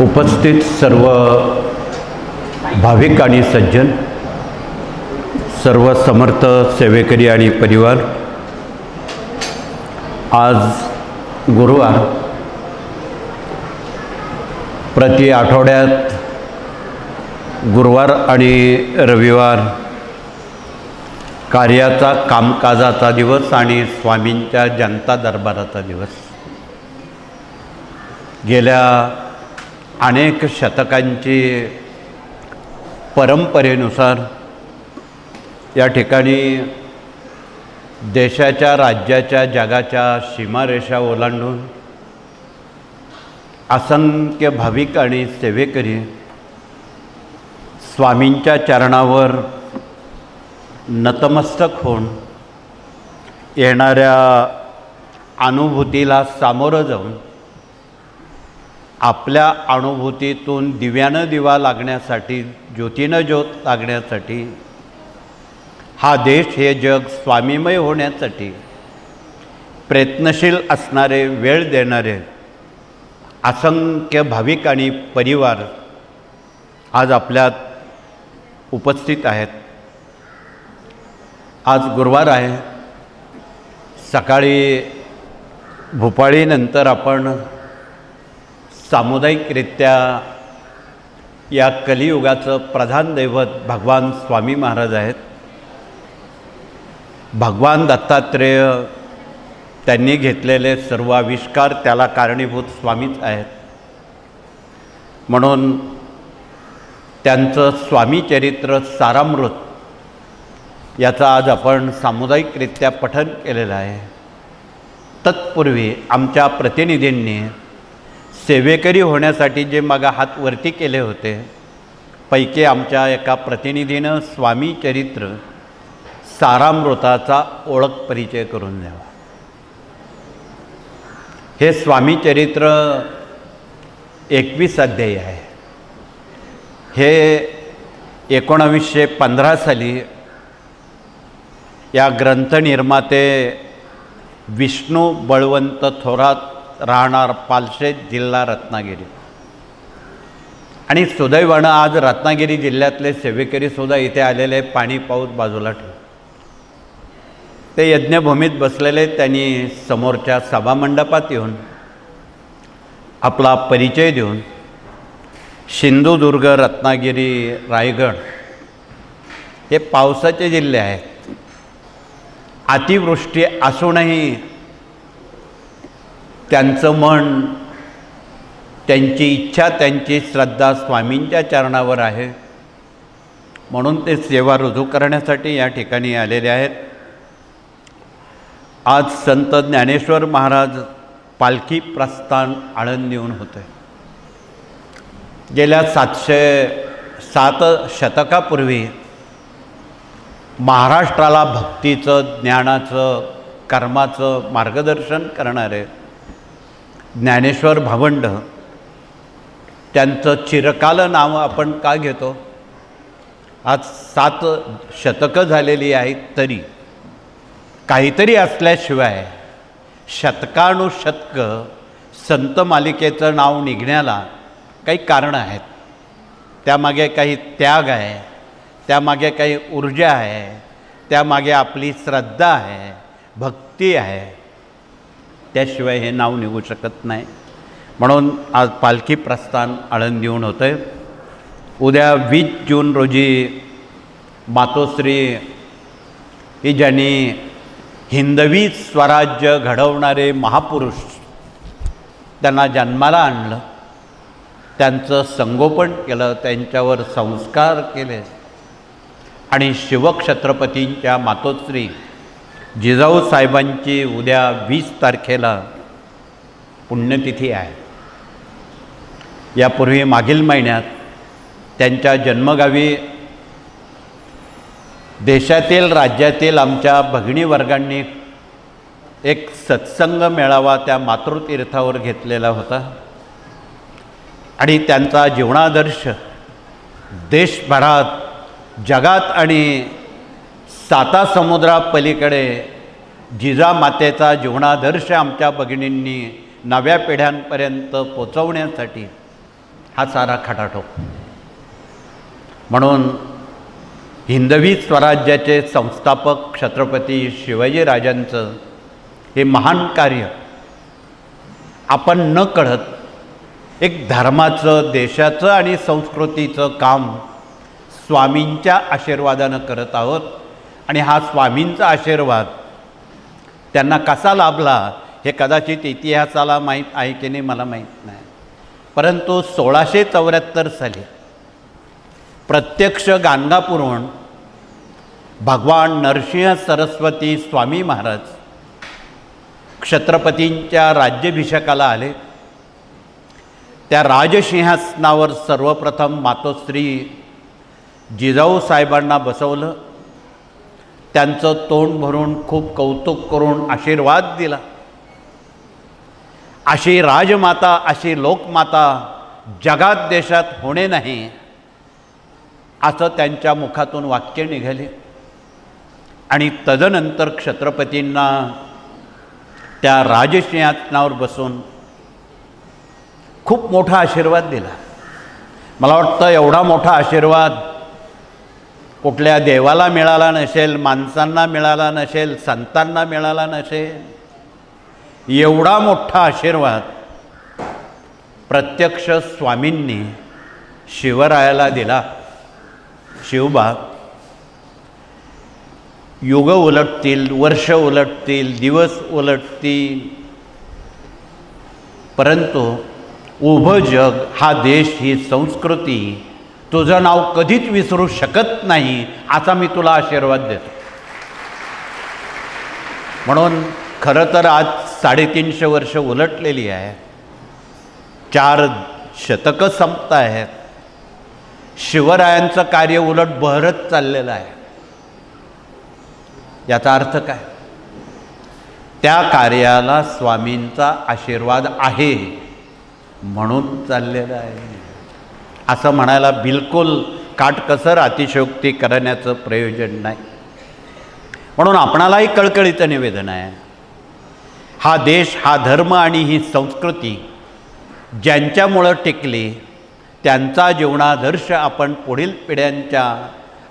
उपस्थित सर्व भाविक आणि सज्जन, सर्व समर्थ सेवेकरी आणि परिवार, आज गुरुवार, प्रति आठवड्यात गुरुवार आणि रविवार कार्याचा कामकाजाचा दिवस आणि स्वामींच्या जनता दरबाराचा दिवस. गेल्या अनेक शतकांची परंपरेनुसार या ठिकाणी देशाच्या, राज्याच्या, जगाच्या सीमारेषा ओलांडून असंख्य भाविक आणि सेवेकरी स्वामींच्या चरणावर नतमस्तक होऊन येणाऱ्या अनुभूतीला सामोरं जाऊन आपल्या अनुभूतीतून दिव्यानं दिवा लागण्यासाठी, ज्योतीनं ज्योत लागण्यासाठी, हा देश, हे जग स्वामीमय होण्यासाठी प्रयत्नशील असणारे, वेळ देणारे असंख्य भाविक आणि परिवार आज आपल्यात उपस्थित आहेत. आज गुरुवार आहे. सकाळी भूपाळीनंतर आपण सामुदायिकरित्या या कलियुगाचं प्रधान दैवत भगवान स्वामी महाराज आहेत. भगवान दत्तात्रेय त्यांनी घेतलेले सर्व आविष्कार, त्याला कारणीभूत स्वामीच आहेत. म्हणून त्यांचं स्वामी चरित्र सारामृत याचं आज आपण सामुदायिकरित्या पठण केलेलं आहे. तत्पूर्वी आमच्या प्रतिनिधींनी सेवेकरी होण्यासाठी जे मागा हात वरती केले होते, पैकी आमच्या एका प्रतिनिधीनं स्वामी चरित्र सारामृताचा ओळख परिचय करून द्यावा. हे स्वामी चरित्र 21 अध्याय आहे. हे 1915 साली या ग्रंथ निर्माते विष्णू बळवंत थोरात, राहणार पालशेत, जिल्हा रत्नागिरी, आणि सुदैवानं आज रत्नागिरी जिल्ह्यातले सेवेकरीसुद्धा इथे आलेले, पाणी पाऊस बाजूला ठेवून ते यज्ञभूमीत बसलेले. त्यांनी समोरच्या सभामंडपात येऊन आपला परिचय देऊन सिंधुदुर्ग, रत्नागिरी, रायगड हे पावसाचे जिल्हे आहेत. अतिवृष्टी असूनही त्यांचं मन, त्यांची इच्छा, त्यांची श्रद्धा स्वामींच्या चरणावर आहे. म्हणून ते सेवा रुजू करण्यासाठी या ठिकाणी आलेले आहेत. आज संत ज्ञानेश्वर महाराज पालखी प्रस्थान आळंदीहून होते. गेल्या 707 शतकापूर्वी महाराष्ट्राला भक्तीचं, ज्ञानाचं, कर्माचं मार्गदर्शन करणारे ज्ञानेश्वर भावंड, त्यांचं चिरकाल नाव आपण का घेतो? आज 7 शतकं झालेली आहेत, तरी काहीतरी असल्याशिवाय शतकानुशतक संत मालिकेचं नाव निघण्याला काही कारणं आहेत. त्यामागे काही त्याग आहे, त्यामागे काही ऊर्जा आहे, त्यामागे आपली श्रद्धा आहे, भक्ती आहे. त्याशिवाय हे नाव निघू शकत नाही. म्हणून आज पालखी प्रस्थान आळंदीहून होतं आहे. उद्या 20 जून रोजी मातोश्री ही ज्यांनी हिंदवी स्वराज्य घडवणारे महापुरुष, त्यांना जन्माला आणलं, त्यांचं संगोपन केलं, त्यांच्यावर संस्कार केले, आणि शिवछत्रपतींच्या मातोश्री जिजाऊ साहेबांची उद्या 20 तारखेला पुण्यतिथी आहे. यापूर्वी मागील महिन्यात त्यांच्या जन्मगावी देशातील, राज्यातील आमच्या भगिनी वर्गांनी एक सत्संग मेळावा त्या मातृतीर्थावर घेतलेला होता. आणि त्यांचा जीवनादर्श देशभरात, जगात आणि 7 समुद्रापलीकडे जिजामातेचा जीवनादर्श आमच्या भगिनींनी नव्या पिढ्यांपर्यंत पोचवण्यासाठी हा सारा खटाटोप. म्हणून हिंदवी स्वराज्याचे संस्थापक छत्रपती शिवाजीराजांचं हे महान कार्य आपण न कळत एक धर्माचं, देशाचं आणि संस्कृतीचं काम स्वामींच्या आशीर्वादानं करत आहोत. आणि हा स्वामींचा आशीर्वाद त्यांना कसा लाभला हे कदाचित इतिहासाला माहीत आहे की नाही मला माहीत नाही, परंतु 1674 साली प्रत्यक्ष गाणगापूरहून भगवान नरसिंह सरस्वती स्वामी महाराज छत्रपतींच्या राज्याभिषेकाला आले. त्या राजसिंहासनावर सर्वप्रथम मातोश्री जिजाऊ साहेबांना बसवलं. त्यांचं तोंड भरून खूप कौतुक करून आशीर्वाद दिला. अशी राजमाता, अशी लोकमाता जगात देशात होणे नाही असं त्यांच्या मुखातून वाक्य निघाले. आणि तदनंतर छत्रपतींना त्या राजसिंहासनावर बसून खूप मोठा आशीर्वाद दिला. मला वाटतं एवढा मोठा आशीर्वाद कुठल्या देवाला मिळाला नसेल, माणसांना मिळाला नसेल, संतांना मिळाला नसेल. एवढा मोठा आशीर्वाद प्रत्यक्ष स्वामींनी शिवरायाला दिला. शिवबा, युग उलटतील, वर्ष उलटतील, दिवस उलटतील, परंतु उभं जग, हा देश, ही संस्कृती तुझं नाव कधीच विसरू शकत नाही असा मी तुला आशीर्वाद देतो. म्हणून खरं तर आज 350 वर्ष उलटलेली आहे. 4 शतकं संपत आहेत. शिवरायांचं कार्य उलट बहरत चाललेलं आहे. याचा अर्थ काय? त्या कार्याला स्वामींचा आशीर्वाद आहे म्हणून चाललेलं आहे असं म्हणायला बिलकुल काटकसर अतिशयोक्ती करण्याचं प्रयोजन नाही. म्हणून आपणालाही कळकळीचं निवेदन आहे, हा देश, हा धर्म आणि ही संस्कृती ज्यांच्यामुळं टिकली त्यांचा जीवनादर्श आपण पुढील पिढ्यांच्या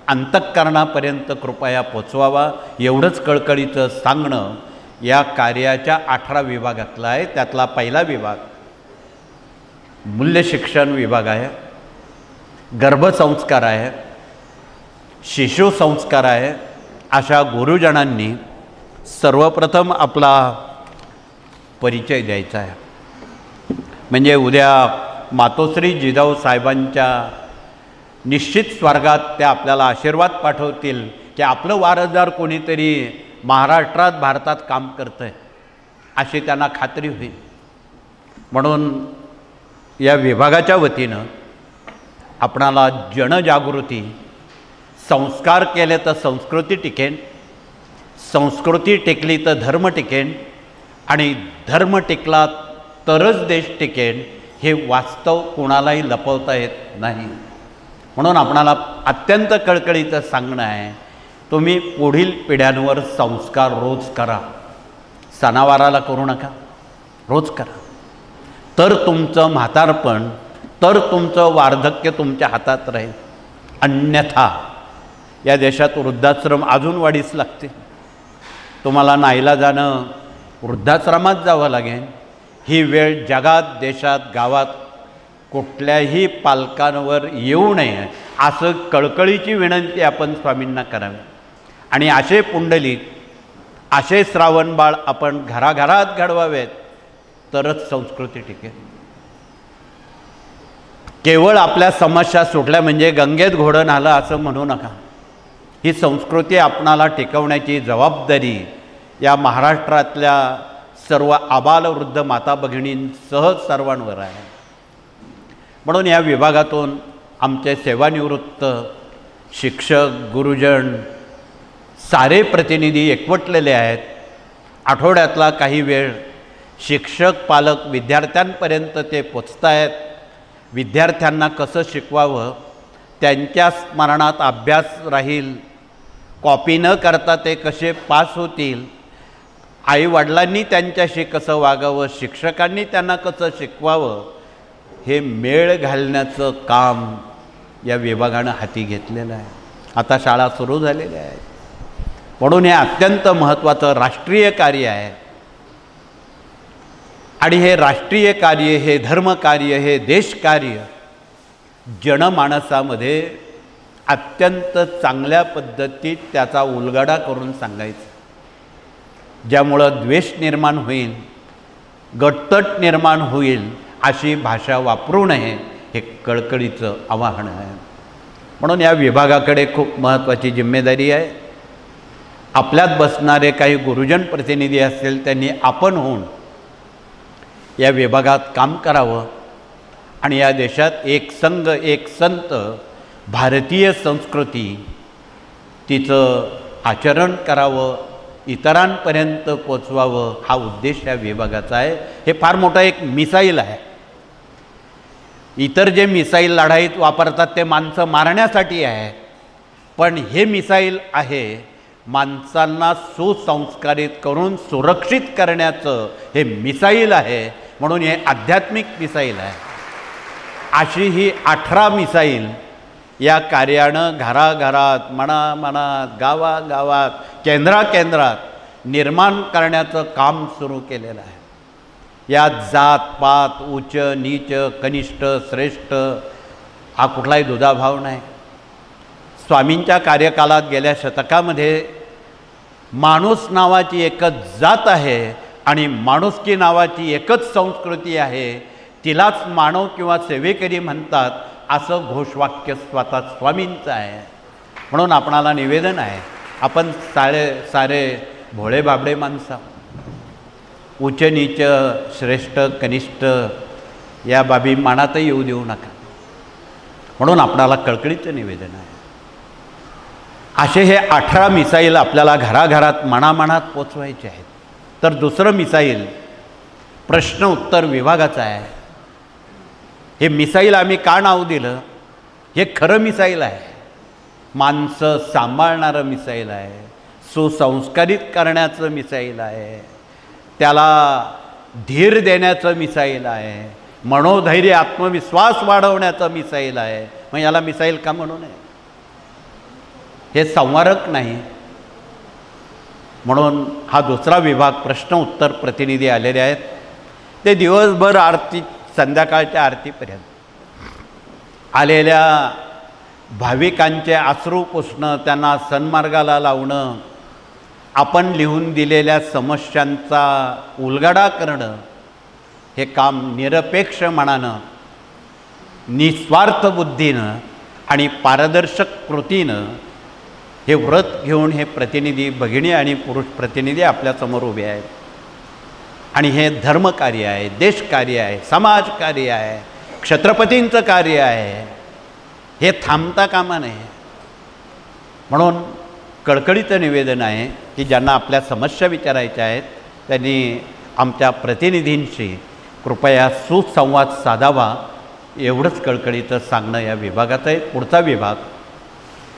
अंतःकरणापर्यंत कृपया पोचवावा एवढंच कळकळीचं सांगणं या कार्याच्या 18 विभागातला आहे. त्यातला पहिला विभाग मूल्य शिक्षण विभाग आहे, गर्भसंस्कार आहे, शिशुसंस्कार आहे. अशा गुरुजनांनी सर्वप्रथम आपला परिचय द्यायचा आहे. म्हणजे उद्या मातोश्री जिजाऊ साहेबांच्या निश्चित स्वर्गात त्या आपल्याला आशीर्वाद पाठवतील की आपलं वारसदार कोणीतरी महाराष्ट्रात, भारतात काम करतं आहे अशी त्यांना खात्री होईल. म्हणून या विभागाच्या वतीनं आपणाला जनजागृती, संस्कार केले तर संस्कृती टिकेन, संस्कृती टिकली तर धर्म टिकेन आणि धर्म टिकला तरच देश टिकेन हे वास्तव कोणालाही लपवता येत नाही. म्हणून आपणाला अत्यंत कळकळीचं सांगणं आहे, तुम्ही पुढील पिढ्यांवर संस्कार रोज करा. सणावाराला करू नका, रोज करा. तर तुमचं म्हातारपण, तर तुमचं वार्धक्य तुमच्या हातात राहील. अन्यथा या देशात वृद्धाश्रम अजून वाढीस लागते. तुम्हाला नाईलाजानं वृद्धाश्रमात जावं लागेल. ही वेळ जगात, देशात, गावात कुठल्याही पालकांवर येऊ नये असं कळकळीची विनंती आपण स्वामींना करावी. आणि असे पुंडलिक, असे श्रावणबाळ आपण घराघरात घडवावेत तरच संस्कृती टिकेल. केवळ आपल्या समस्या सुटल्या म्हणजे गंगेत घोडं आलं असं म्हणू नका. ही संस्कृती आपणाला टिकवण्याची जबाबदारी या महाराष्ट्रातल्या सर्व आबालवृद्ध माता भगिनींसह सर्वांवर आहे. म्हणून या विभागातून आमचे सेवानिवृत्त शिक्षक, गुरुजन सारे प्रतिनिधी एकवटलेले आहेत. आठवड्यातला काही वेळ शिक्षक, पालक, विद्यार्थ्यांपर्यंत ते पोचत आहेत. विद्यार्थ्यांना कसं शिकवावं, त्यांच्या स्मरणात अभ्यास राहील, कॉपी न करता ते कसे पास होतील, आईवडिलांनी त्यांच्याशी कसं वागावं, शिक्षकांनी त्यांना कसं शिकवावं हे मेळ घालण्याचं काम या विभागानं हाती घेतलेलं आहे. आता शाळा सुरू झालेल्या आहेत, म्हणून हे अत्यंत महत्त्वाचं राष्ट्रीय कार्य आहे. आणि हे राष्ट्रीय कार्य, हे धर्मकार्य, हे देशकार्य जनमानसामध्ये अत्यंत चांगल्या पद्धतीत त्याचा उलगडा करून सांगायचं, ज्यामुळं द्वेष निर्माण होईल, गटतट निर्माण होईल अशी भाषा वापरू नये, हे कळकळीचं आवाहन आहे. म्हणून या विभागाकडे खूप महत्त्वाची जिम्मेदारी आहे. आपल्यात बसणारे काही गुरुजन प्रतिनिधी असतील, त्यांनी आपण होऊन या विभागात काम करावं आणि या देशात एक संघ, एक संत, भारतीय संस्कृती तिचं आचरण करावं, इतरांपर्यंत पोचवावं, हा उद्देश या विभागाचा आहे. हे फार मोठा एक मिसाईल आहे. इतर जे मिसाईल लढाईत वापरतात ते माणसं मारण्यासाठी आहे, पण हे मिसाईल आहे माणसांना सुसंस्कारित करून सुरक्षित करण्याचं हे मिसाईल आहे. म्हणून हे आध्यात्मिक मिसाईल आहे. अशी ही 18 मिसाईल या कार्यानं घराघरात, मनामनात, गावागावात, केंद्राकेंद्रात निर्माण करण्याचं काम सुरू केलेलं आहे. यात जात पात, उच्च नीच, कनिष्ठ श्रेष्ठ हा कुठलाही दुजाभाव नाही. स्वामींच्या कार्यकालात गेल्या शतकामध्ये माणूस नावाची एकच जात आहे आणि माणुसकी नावाची एकच संस्कृती आहे, तिलाच मानव किंवा सेवेकरी म्हणतात, असं घोषवाक्य स्वतः स्वामींचं आहे. म्हणून आपणाला निवेदन आहे, आपण सारे भोळे बाबडे माणसं, उच्च नीच श्रेष्ठ कनिष्ठ या बाबी मनातही येऊ देऊ नका. म्हणून आपणाला कळकळीचं निवेदन आहे. असे हे 18 मिसाईल आपल्याला घराघरात मनामनात पोचवायचे आहेत. तर दुसरं मिसाईल प्रश्न उत्तर विभागाचं आहे. हे मिसाईल आम्ही का नाव दिलं? हे खरं मिसाईल आहे, माणसं सांभाळणारं मिसाईल आहे, सुसंस्कारित करण्याचं मिसाईल आहे, त्याला धीर देण्याचं मिसाईल आहे, मनोधैर्य आत्मविश्वास वाढवण्याचं मिसाईल आहे. मग याला मिसाईल का म्हणू नये? हे संवारक नाही. म्हणून हा दुसरा विभाग प्रश्न उत्तर प्रतिनिधी आलेले आहेत. ते दिवसभर आरती, संध्याकाळच्या आरतीपर्यंत आलेल्या भाविकांचे अश्रू पुसणं, त्यांना सन्मार्गाला लावणं, आपण लिहून दिलेल्या समस्यांचा उलगडा करणं, हे काम निरपेक्ष मनानं, निस्वार्थ बुद्धीनं आणि पारदर्शक कृतीनं हे व्रत घेऊन हे प्रतिनिधी, भगिनी आणि पुरुष प्रतिनिधी आपल्यासमोर उभे आहेत. आणि हे धर्मकार्य आहे, देशकार्य आहे, समाजकार्य आहे, छत्रपतींचं कार्य आहे. हे थांबता कामा नये. म्हणून कळकळीचं निवेदन आहे की ज्यांना आपल्या समस्या विचारायच्या आहेत त्यांनी आमच्या प्रतिनिधींशी कृपया सुसंवाद साधावा, एवढंच कळकळीचं सांगणं या विभागाचं आहे. पुढचा विभाग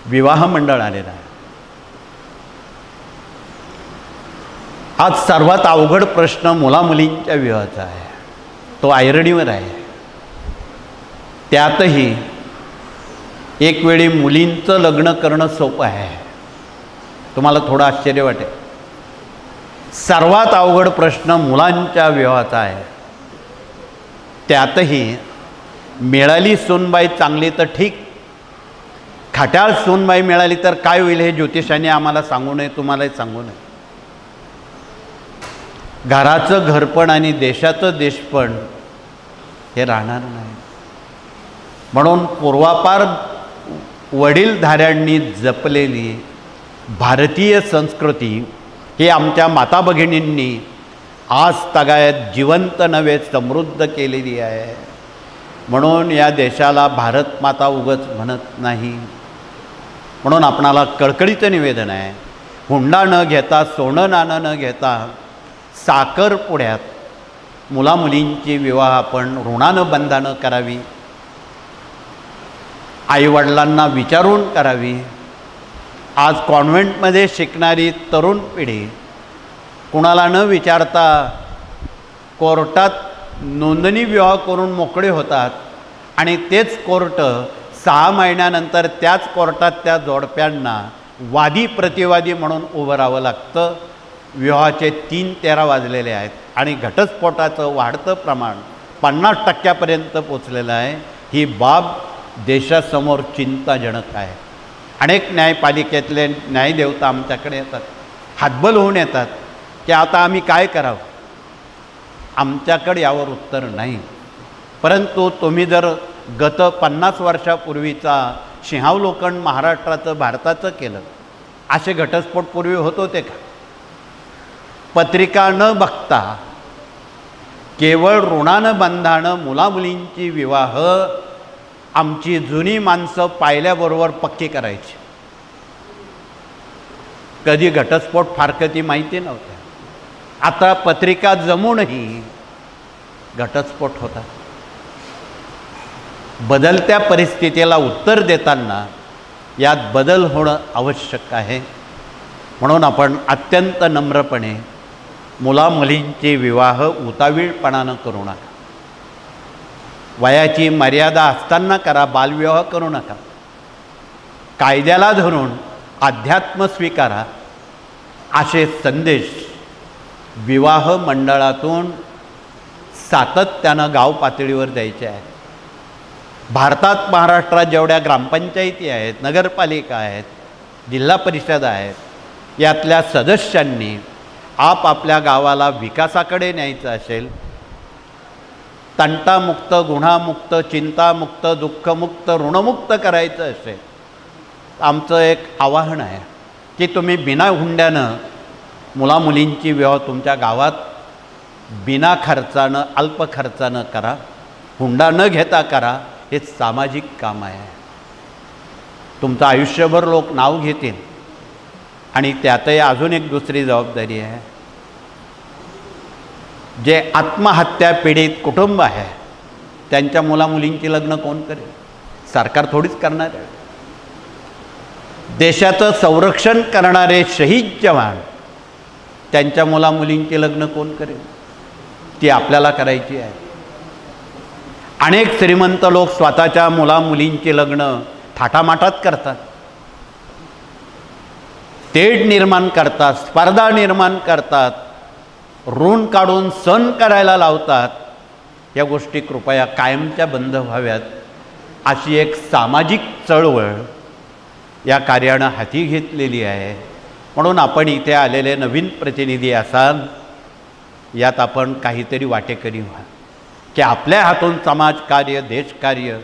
विवाह मंडळ आलेला आहे. आज सर्वात अवघड प्रश्न मुलामुलींच्या विवाहाचा आहे. तो ऐरणीवर आहे. त्यातही एक वेळी मुलींचं लग्न करणं सोपं आहे. तुम्हाला थोडं आश्चर्य वाटेल. सर्वात अवघड प्रश्न मुलांच्या विवाहाचा आहे. त्यातही मिळाली सूनबाई चांगली तर ठीक, खट्याळ सूनबाई मिळाली तर काय होईल हे ज्योतिषाने आम्हाला सांगू नये, तुम्हालाही सांगू नये. घराचं घरपण आणि देशाचं देशपण हे राहणार नाही. म्हणून पूर्वापार वडीलधाऱ्यांनी जपलेली भारतीय संस्कृती ही आमच्या माता भगिनींनी आज तगायत जिवंत नव्हे समृद्ध केलेली आहे. म्हणून या देशाला भारत माता उगाच म्हणत नाही. म्हणून आपणाला कळकळीचं निवेदन आहे, हुंडा न घेता, सोनं नाणं न घेता, साखरपुड्यात मुलामुलींची विवाह आपण ऋणानं बंधानं करावी, आईवडिलांना विचारून करावी. आज कॉन्व्हेंटमध्ये शिकणारी तरुण पिढी कुणाला न विचारता कोर्टात नोंदणी विवाह करून मोकळे होतात आणि तेच कोर्ट 6 महिन्यानंतर त्याच कोर्टात त्या जोडप्यांना वादी प्रतिवादी म्हणून उभं राहावं लागतं. विवाहाचे 3:13 वाजलेले आहेत आणि घटस्फोटाचं वाढतं प्रमाण 50% पोचलेलं आहे. ही बाब देशासमोर चिंताजनक आहे. अनेक न्यायपालिकेतले न्यायदेवता आमच्याकडे येतात, हातबल होऊन येतात की आता आम्ही काय करावं. आमच्याकडे यावर उत्तर नाही. परंतु तुम्ही जर गत 50 वर्षापूर्वीचा सिंहावलोकन महाराष्ट्राचं भारताचं केलं, असे घटस्फोट पूर्वी होत होते का? पत्रिका न बघता केवळ ऋणानं बंधानं मुलामुलींची विवाह आमची जुनी माणसं पाहिल्याबरोबर पक्की करायची. कधी घटस्फोट फार कधी माहिती नव्हत्या. आता पत्रिका जमूनही घटस्फोट होता. बदलत्या परिस्थितीला उत्तर देताना यात बदल होणं आवश्यक आहे. म्हणून आपण अत्यंत नम्रपणे मुलामुलींचे विवाह उतावीळपणानं करू नका. वयाची मर्यादा असताना करा, बालविवाह करू नका. कायद्याला धरून अध्यात्म स्वीकारा, असे संदेश विवाह मंडळातून सातत्यानं गाव पातळीवर द्यायचे आहेत. भारतात महाराष्ट्रात जेवढ्या ग्रामपंचायती आहेत, नगरपालिका आहेत, जिल्हा परिषद आहेत, यातल्या सदस्यांनी आपापल्या गावाला विकासाकडे न्यायचं असेल, तंटामुक्त, गुन्हामुक्त, चिंतामुक्त, दुःखमुक्त, ऋणमुक्त करायचं असेल, आमचं एक आवाहन आहे की तुम्ही बिना हुंड्यानं मुलामुलींची विवाह तुमच्या गावात बिना खर्चानं, अल्प खर्चानं करा. हुंडा न घेता करा. हे सामाजिक काम आहे. तुमचं आयुष्यभर लोक नाव घेतील. आणि त्यातही अजून एक दुसरी जबाबदारी आहे. जे आत्महत्या पीडित कुटुंब आहे त्यांच्या मुलामुलींची लग्न कोण करेल? सरकार थोडीच करणार आहे. देशाचं संरक्षण करणारे शहीद जवान त्यांच्या मुलामुलींची लग्न कोण करेल? ती आपल्याला करायची आहे. अनेक श्रीमंत लोक स्वतःच्या मुलामुलींची लग्न थाटामाटात करतात, तेढ निर्माण करतात, स्पर्धा निर्माण करतात, ऋण काढून सण करायला लावतात. या गोष्टी कृपया कायमच्या बंद व्हाव्यात, अशी एक सामाजिक चळवळ या कार्यानं हाती घेतलेली आहे. म्हणून आपण इथे आलेले नवीन प्रतिनिधी असाल, यात आपण काहीतरी वाटेकरी व्हा की आपल्या हातून समाजकार्य, देशकार्य,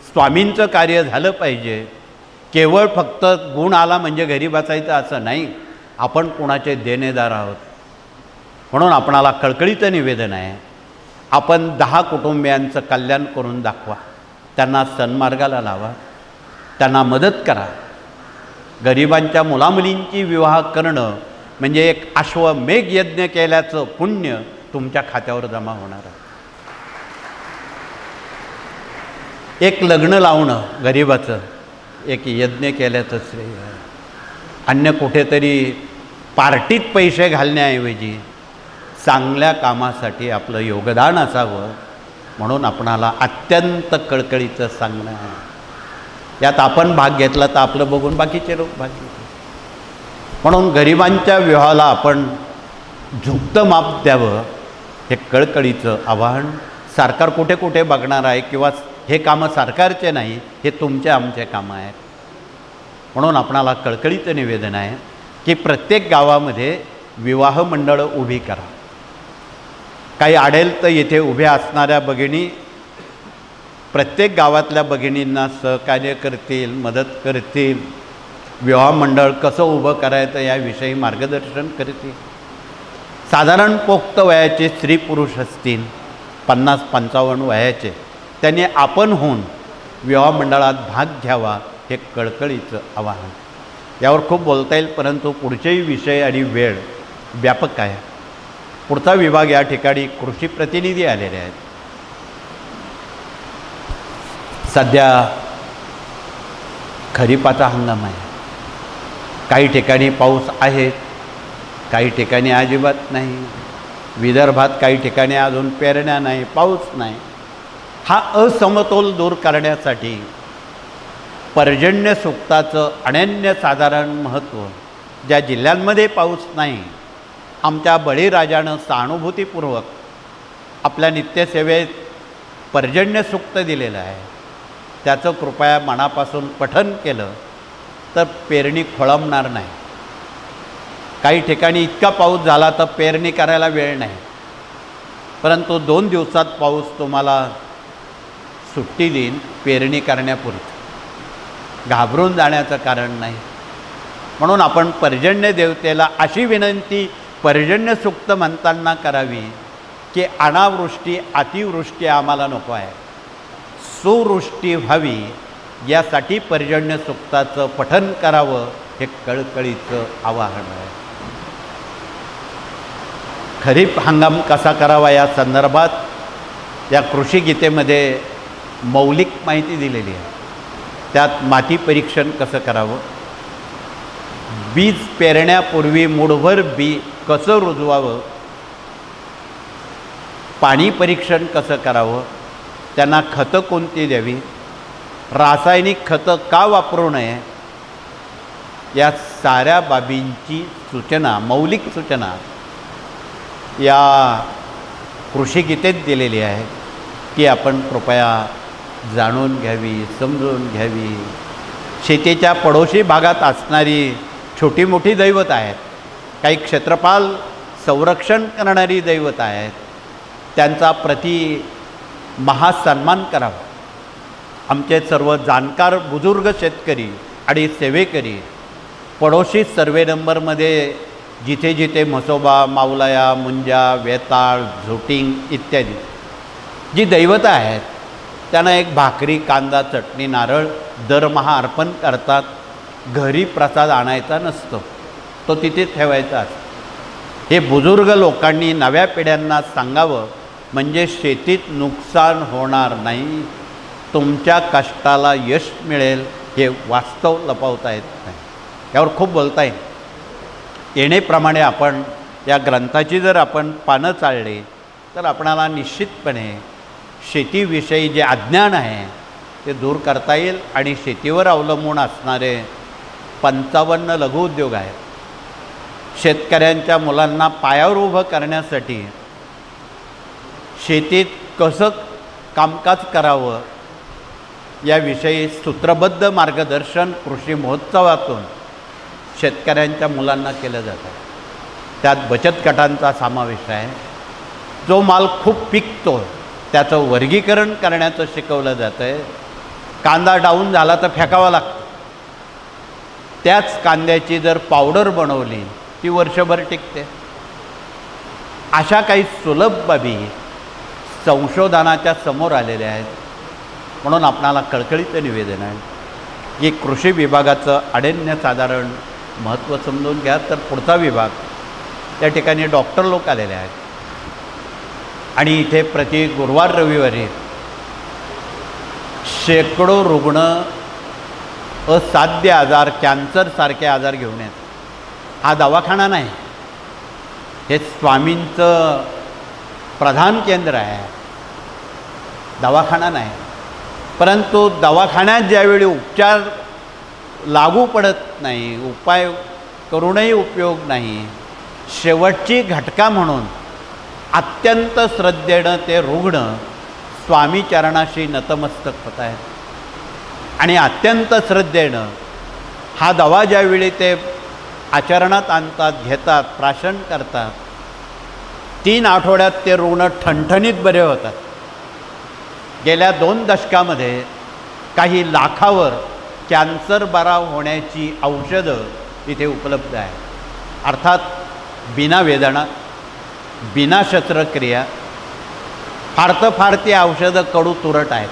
स्वामींचं कार्य झालं पाहिजे. केवळ फक्त गुण आला म्हणजे घरी बसायचं असं नाही. आपण कुणाचे देणेदार आहोत. म्हणून आपणाला कळकळीचं निवेदन आहे, आपण 10 कुटुंबियांचं कल्याण करून दाखवा. त्यांना सन्मार्गाला लावा, त्यांना मदत करा. गरिबांच्या मुलामुलींची विवाह करणं म्हणजे एक अश्वमेघ यज्ञ केल्याचं पुण्य तुमच्या खात्यावर जमा होणार आहे. एक लग्न लावणं गरिबाचं एक यज्ञ केल्याचं श्रेय आहे. अन्य कुठेतरी पार्टीत पैसे घालण्याऐवजी चांगल्या कामासाठी आपलं योगदान असावं, म्हणून आपणाला अत्यंत कळकळीचं सांगणं आहे. यात आपण भाग घेतला तर आपलं बघून बाकीचे लोक भाग घेतील. म्हणून गरिबांच्या विवाहाला आपण झुकतं माप द्यावं, हे कळकळीचं आवाहन. सरकार कुठे कुठे बघणार आहे किंवा हे कामं सरकारचे नाही, हे तुमचे आमचे कामं आहेत. म्हणून आपणाला कळकळीचं निवेदन आहे की प्रत्येक गावामध्ये विवाह मंडळं उभी करा. काही आडेल तर येथे उभ्या असणाऱ्या भगिनी प्रत्येक गावातल्या भगिनींना सहकार्य करतील, मदत करतील. विवाह मंडळ कसं उभं करायचं याविषयी मार्गदर्शन करतील. साधारण पोक्त वयाचे स्त्री पुरुष असतील, 50-55 वयाचे, त्यांनी आपण होऊन विवाह मंडळात भाग घ्यावा, हे कळकळीचं आवाहन. यावर खूप बोलता येईल, परंतु पुढचेही विषय आणि वेळ व्यापक आहे. पुढचा विभाग या ठिकाणी कृषी प्रतिनिधी आलेले आहेत. सध्या खरीपाचा हंगाम आहे. काही ठिकाणी पाऊस आहे, काही ठिकाणी अजिबात नाही. विदर्भात काही ठिकाणी अजून पेरण्या नाही, पाऊस नाही. हा असमतोल दूर करण्यासाठी पर्जन्य सूक्ताचं अनन्यसाधारण महत्त्व, ज्या जिल्ह्यांमध्ये पाऊस नाही, आमच्या बळीराजानं सहानुभूतीपूर्वक आपल्या नित्यसेवेत पर्जन्य सूक्त दिलेलं आहे, त्याचं कृपया मनापासून पठन केलं तर पेरणी खोळंबणार नाही. काही ठिकाणी इतका पाऊस झाला तर पेरणी करायला वेळ नाही, परंतु 2 दिवसात पाऊस तुम्हाला सुट्टी देईन पेरणी करण्यापुरती. घाबरून जाण्याचं कारण नाही. म्हणून आपण पर्जन्य देवतेला अशी विनंती पर्जन्य सूक्त म्हणताना करावी की अनावृष्टी अतिवृष्टी आम्हाला नको आहे, सुवृष्टी व्हावी यासाठी पर्जन्य सूक्ताचं पठन करावं हे कळकळीचं आवाहन आहे. खरीप हंगाम कसा करावा या संदर्भात या कृषी गीतेमध्ये मौलिक माहिती दिलेली आहे. त्यात माती परीक्षण कसं करावं, बीज पेरण्यापूर्वी मूठभर बी कसं रुजवावं, पाणी परीक्षण कसं करावं, त्यांना खतं कोणती द्यावी, रासायनिक खतं का वापरू नये, या साऱ्या बाबींची सूचना, मौलिक सूचना या कृषी गीतेत दिलेली आहे. ती आपण कृपया जाणून घ्यावी, समजून घ्यावी. शेतीच्या पडोशी भागात असणारी छोटी मोठी दैवत आहेत, काही क्षेत्रफळ संरक्षण करणारी दैवत आहेत, त्यांचा महासन्मान करावा. आमचे सर्व जाणकार बुजुर्ग शेतकरी आणि सेवेकरी पडोशी सर्वे नंबरमध्ये जिथे जिथे म्हसोबा, मावलाया, मुंजा, वेताळ, झोटिंग इत्यादी जी दैवतं आहेत त्यांना एक भाकरी, कांदा, चटणी, नारळ दरमहा अर्पण करतात. घरी प्रसाद आणायचा नसतो, तो तिथे ठेवायचा असतो. हे बुजुर्ग लोकांनी नव्या पिढ्यांना सांगावं, म्हणजे शेतीत नुकसान होणार नाही, तुमच्या कष्टाला यश मिळेल हे वास्तव लपवता येत नाही. यावर खूप बोलता येईल. येणेप्रमाणे आपण या ग्रंथाची जर आपण पानं चालली तर आपणाला निश्चितपणे शेतीविषयी जे अज्ञान आहे ते दूर करता येईल. आणि शेतीवर अवलंबून असणारे 55 लघुउद्योग आहेत. शेतकऱ्यांच्या मुलांना पायावर उभं करण्यासाठी शेतीत कसं कामकाज करावं याविषयी सूत्रबद्ध मार्गदर्शन कृषी महोत्सवातून शेतकऱ्यांच्या मुलांना केलं जातं. त्यात बचत गटांचा समावेश आहे. जो माल खूप पिकतो त्याचं वर्गीकरण करण्याचं शिकवलं जातं आहे. कांदा डाऊन झाला तर फेकावा लागतो. त्याच कांद्याची जर पावडर बनवली ती वर्षभर टिकते. अशा काही सुलभ बाबी संशोधनाच्या समोर आलेल्या आहेत. म्हणून आपणाला कळकळीचं निवेदन आहे की कृषी विभागाचं अनन्यसाधारण महत्त्व समजून घ्या. तर पुढचा विभाग त्या ठिकाणी डॉक्टर लोक आलेले आहेत आणि इथे प्रति गुरुवार रविवारी शेकडो रुग्ण असाध्य आजार, कॅन्सरसारखे आजार घेऊन येतात. हा दवाखाना नाही, हे स्वामींचं प्रधान केंद्र आहे, दवाखाना नाही. परंतु दवाखान्यात ज्यावेळी उपचार लागू पडत नाही, उपाय करूनही उपयोग नाही, शेवटची घटका म्हणून अत्यंत श्रद्धेनं ते रुग्ण स्वामी चरणाशी नतमस्तक होत आहेत. आणि अत्यंत श्रद्धेनं हा दवा ज्यावेळी ते आचरणात आणतात, घेतात, प्राशन करतात, 3 आठवड्यात ते रुग्ण ठणठणीत बरे होतात. गेल्या 2 दशकामध्ये काही लाखावर कॅन्सर बरा होण्याची औषधं इथे उपलब्ध आहे. अर्थात बिना वेदना, बिना शस्त्रक्रिया. फार तर फार ती औषधं कडू तुरट आहेत,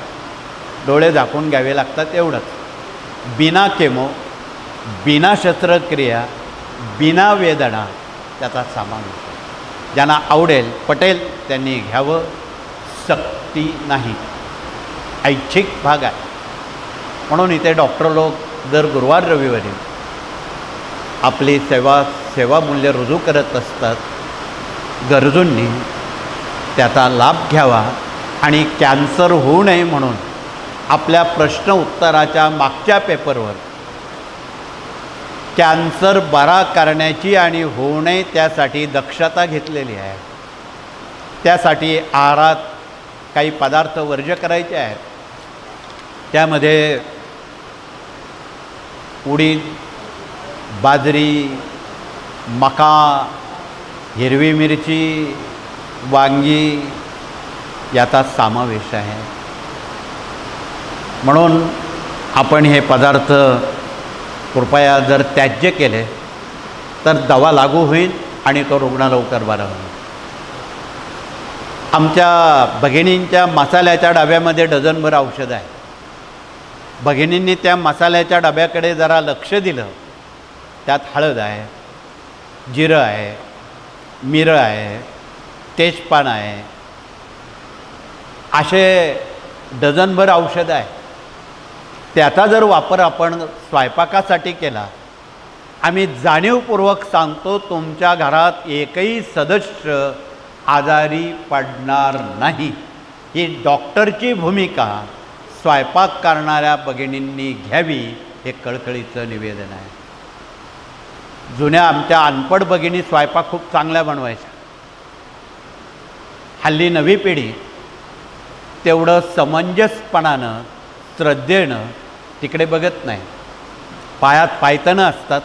डोळे झाकून घ्यावे लागतात एवढंच. बिना केमो, बिना शस्त्रक्रिया, बिना वेदना त्याचा समावेश. ज्यांना आवडेल पटेल त्यांनी घ्यावं, सक्ती नाही, ऐच्छिक भाग आहे. म्हणून इथे डॉक्टर लोक दर गुरुवार रविवारी आपली सेवा मूल्य रुजू करत असतात. गरजूंनी त्याचा लाभ घ्यावा आणि कॅन्सर होऊ नये म्हणून आपल्या प्रश्न उत्तराच्या मागच्या पेपरवर कॅन्सर बरा करण्याची आणि होऊ नये त्यासाठी दक्षता घेतलेली आहे. त्यासाठी आहारात काही पदार्थ वर्ज्य करायचे आहेत. त्यामध्ये उडीद, बाजरी, मका, हिरवी मिरची, वांगी याचा समावेश आहे. म्हणून आपण हे पदार्थ कृपया जर त्याज्य केले तर दवा लागू होईल आणि तो रुग्ण लवकर बरा होईल. आमच्या भगिनींच्या मसाल्याच्या डब्यामध्ये डझनभर औषधं आहे. भगिनींनी त्या मसाल्याच्या डब्याकडे जरा लक्ष दिलं. त्यात हळद आहे, जिरं आहे, मिरं आहे, तेजपान आहे, असे डझनभर औषधं आहे. त्याचा जर वापर आपण स्वयंपाकासाठी केला, आम्ही जाणीवपूर्वक सांगतो तुमच्या घरात एकही सदस्य आजारी पडणार नाही. ही डॉक्टरची भूमिका स्वयंपाक करणाऱ्या भगिनींनी घ्यावी हे कळकळीचं निवेदन आहे. जुन्या आमच्या अनपढ भगिनी स्वयंपाक खूप चांगल्या बनवायच्या. हल्ली नवी पिढी तेवढं समंजसपणानं श्रद्धेनं तिकडे बघत नाही. पायात पायतनं असतात,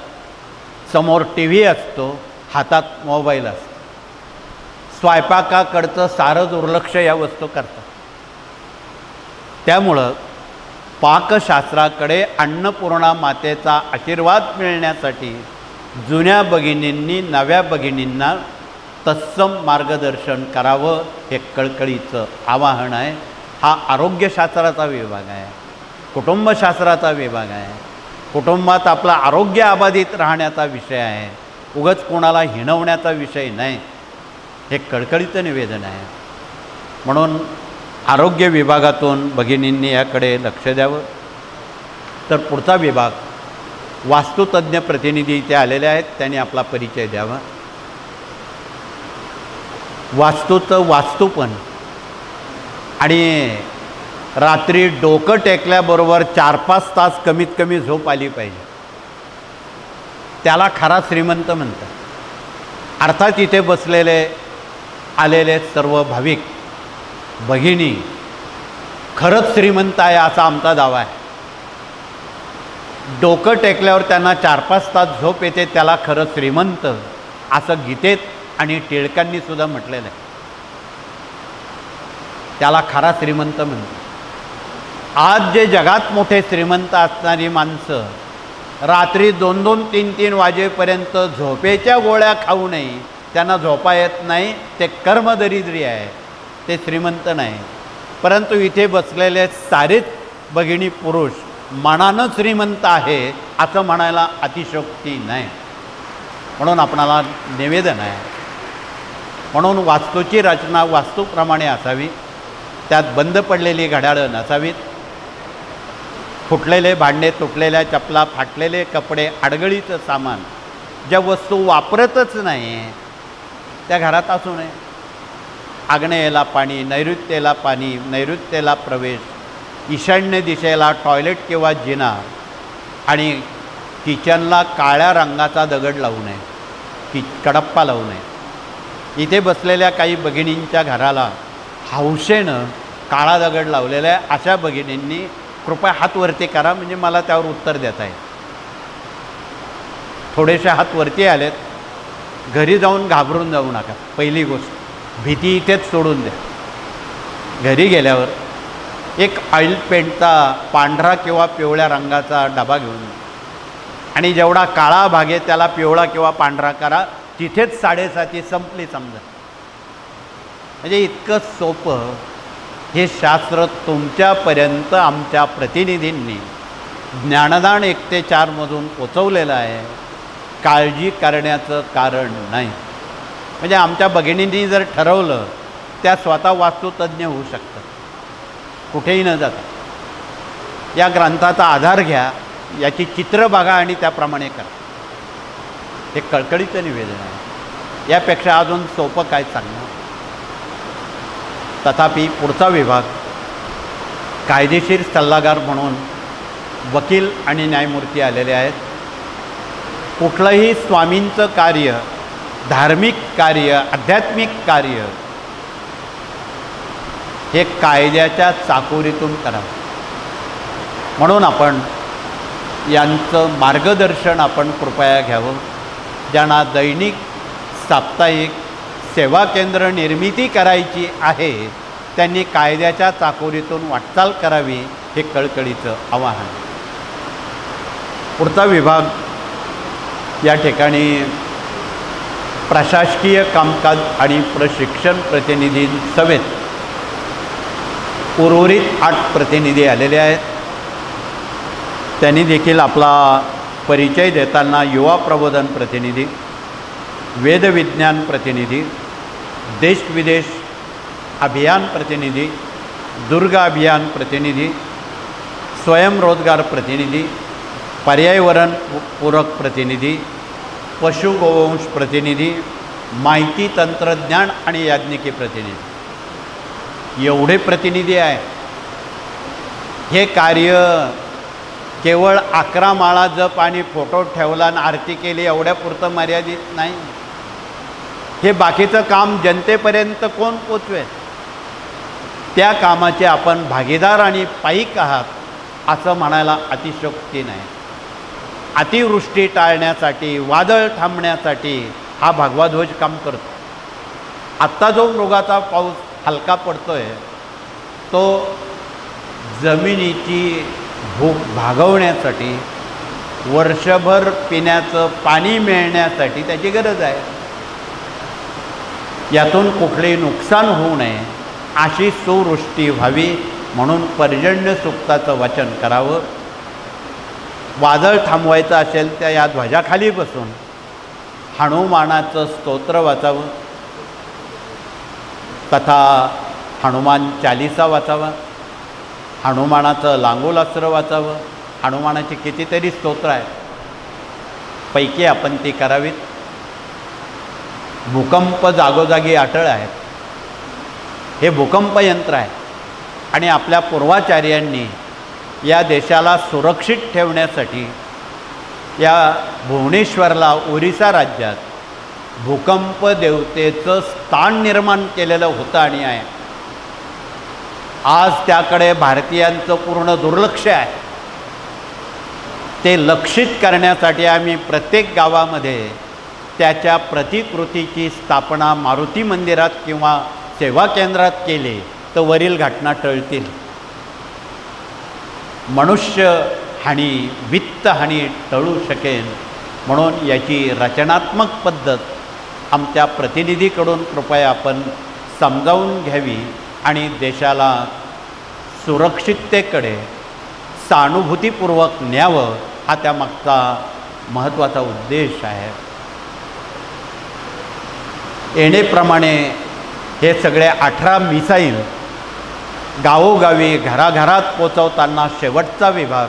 समोर टी व्ही असतो, हातात मोबाईल असतो. स्वयंपाकाकडचं सारं दुर्लक्ष या वस्तू करतात. त्यामुळं पाकशास्त्राकडे अन्नपूर्णा मातेचा आशीर्वाद मिळण्यासाठी जुन्या भगिनींनी नव्या भगिनींना तत्सम मार्गदर्शन करावं हे कळकळीचं आवाहन आहे. हा आरोग्यशास्त्राचा विभाग आहे, कुटुंबशास्त्राचा विभाग आहे. कुटुंबात आपलं आरोग्य अबाधित राहण्याचा विषय आहे, उगाच कोणाला हिणवण्याचा विषय नाही. हे कळकळीचं निवेदन आहे. म्हणून आरोग्य विभागातून भगिनींनी याकडे लक्ष द्यावं. तर पुढचा विभाग वास्तुतज्ञ प्रतिनिधी इथे आलेले आहेत, त्यांनी आपला परिचय द्यावा. वास्तूचं वास्तूपण आणि रात्री डोकं टेकल्याबरोबर 4-5 तास कमीत कमी झोप आली पाहिजे, त्याला खरा श्रीमंत म्हणतात. अर्थात इथे बसलेले आलेले सर्व भाविक भगिनी खरंच श्रीमंत आहे असा आमचा दावा आहे. डोकं टेकल्यावर त्यांना 4-5 तास झोप येते, त्याला खरं श्रीमंत असं गीतेत आणि टिळकांनी सुद्धा म्हटलेलं आहे. त्याला खरा श्रीमंत म्हणतात. आज जे जगात मोठे श्रीमंत असणारी माणसं रात्री 2-2, 3-3 वाजेपर्यंत झोपेच्या गोळ्या खाऊ नये, त्यांना झोपा येत नाही, ते कर्मदरिद्री आहे, ते श्रीमंत नाही. परंतु इथे बसलेले सारेच भगिनी पुरुष मनानं श्रीमंत आहे असं म्हणायला अतिशयोक्ती नाही. म्हणून आपणाला निवेदन आहे, म्हणून वास्तूची रचना वास्तूप्रमाणे असावी. त्यात बंद पडलेली घड्याळं नसावीत. फुटलेले भांडे, तुटलेल्या चपला, फाटलेले कपडे, अडगळीचं सामान, ज्या वस्तू वापरतच नाही त्या घरात असू नये. आग्नेयेला पाणी, नैऋत्येला पाणी, नैऋत्येला प्रवेश, ईशान्य दिशेला टॉयलेट किंवा जिना आणि किचनला काळ्या रंगाचा दगड लावू नये, कडप्पा लावू नये. इथे बसलेल्या काही भगिनींच्या घराला हौशेनं काळा दगड लावलेला आहे. अशा भगिनींनी कृपया हात वरती करा, म्हणजे मला त्यावर उत्तर देता येईल. थोडेसे हात वरती आलेत, घरी जाऊन घाबरून जाऊ नका. पहिली गोष्ट, भीती इथेच सोडून द्या. घरी गेल्यावर एक ऑइल पेंटचा पांढरा किंवा पिवळ्या रंगाचा डबा घेऊन आणि जेवढा काळा भाग आहे त्याला पिवळा किंवा पांढरा करा. तिथेच 7:30 संपली समजा. म्हणजे इतकं सोपं हे शास्त्र तुमच्यापर्यंत आमच्या प्रतिनिधींनी ज्ञानदान 1 ते 4 मधून पोचवलेलं आहे. काळजी करण्याचं कारण नाही. म्हणजे आमच्या भगिनींनी जर ठरवलं, त्या स्वतः वास्तुतज्ञ होऊ शकतात, कुठेही न जाता. या ग्रंथाचा आधार घ्या, याची चित्र बघा आणि त्याप्रमाणे करा. हे कळकळीचं निवेदन आहे. यापेक्षा अजून सोपं काय सांगणार. तथापि पुढचा विभाग कायदेशीर सल्लागार म्हणून वकील आणि न्यायमूर्ती आलेले आहेत. कुठलंही स्वामींचं कार्य, धार्मिक कार्य, आध्यात्मिक कार्य हे कायद्याच्या चाकोरीतून करावं. म्हणून आपण यांचं मार्गदर्शन आपण कृपया घ्यावं. ज्यांना दैनिक, साप्ताहिक सेवा केंद्र निर्मिती करायची आहे त्यांनी कायद्याच्या चाकोरीतून वाटचाल करावी, हे कळकळीचं आवाहन. पुढचा विभाग या ठिकाणी प्रशासकीय कामकाज आणि प्रशिक्षण प्रतिनिधी समेत उर्वरित 8 प्रतिनिधी आलेले आहेत. त्यांनी देखील आपला परिचय देताना युवा प्रबोधन प्रतिनिधी, वेदविज्ञान प्रतिनिधी, देश विदेश अभियान प्रतिनिधी, दुर्ग अभियान प्रतिनिधी, स्वयंरोजगार प्रतिनिधी, पर्यावरण पूरक प्रतिनिधी, पशु गोवंश प्रतिनिधी, माहिती तंत्रज्ञान आणि याज्ञिकी प्रतिनिधी, एवढे प्रतिनिधी आहेत. हे कार्य केवळ 11 माळा जप आणि फोटो ठेवला आणि आरती केली एवढ्यापुरतं मर्यादित नाही. हे बाकीचं काम जनतेपर्यंत कोण पोचवेल? त्या कामाचे आपण भागीदार आणि पाईक आहात असं म्हणायला अतिशयोक्ती नाही. अतिवृष्टी टाळण्यासाठी, वादळ थांबण्यासाठी हा भगवा ध्वज काम करतो. आत्ता जो मृगाचा पाऊस हलका पडतोय तो जमिनीची भूक भागवण्यासाठी, वर्षभर पिण्याचं पाणी मिळण्यासाठी त्याची गरज आहे. यातून कुठलेही नुकसान होऊ नये अशी सुवृष्टी व्हावी म्हणून पर्जन्य सूक्ताचं वाचन करावं. वादळ थांबवायचं असेल तर या ध्वजाखाली बसून हनुमानाचं स्तोत्र वाचावं तथा हनुमान चालिसा वाचावा, हनुमानाचं लांगोलास्त्र वाचावं. हनुमानाची कितीतरी स्तोत्र आहेत, पैकी आपण ती करावीत. भूकंप जागोजागी अटळ आहेत. हे भूकंप यंत्र आहे आणि आपल्या पूर्वाचार्यांनी या देशाला सुरक्षित ठेवण्यासाठी या भुवनेश्वरला, ओरिसा राज्यात भूकंप देवतेचं स्थान निर्माण केलेलं होतं आणि आहे. आज त्याकडे भारतीयांचं पूर्ण दुर्लक्ष आहे. ते लक्षित करण्यासाठी आम्ही प्रत्येक गावामध्ये त्याच्या प्रतिकृतीची स्थापना मारुती मंदिरात किंवा सेवा केंद्रात केली तर वरील घटना टळतील. मनुष्य हानी, वित्त हानी टळू शकेल म्हणून याची रचनात्मक पद्धत आमच्या प्रतिनिधीकडून कृपया आपण समजावून घ्यावी आणि देशाला सुरक्षिततेकडे सहानुभूतीपूर्वक न्यावं, हा त्यामागचा महत्त्वाचा उद्देश आहे. येणेप्रमाणे हे सगळे 18 मिसाईल गावोगावी, घराघरात पोचवताना शेवटचा विभाग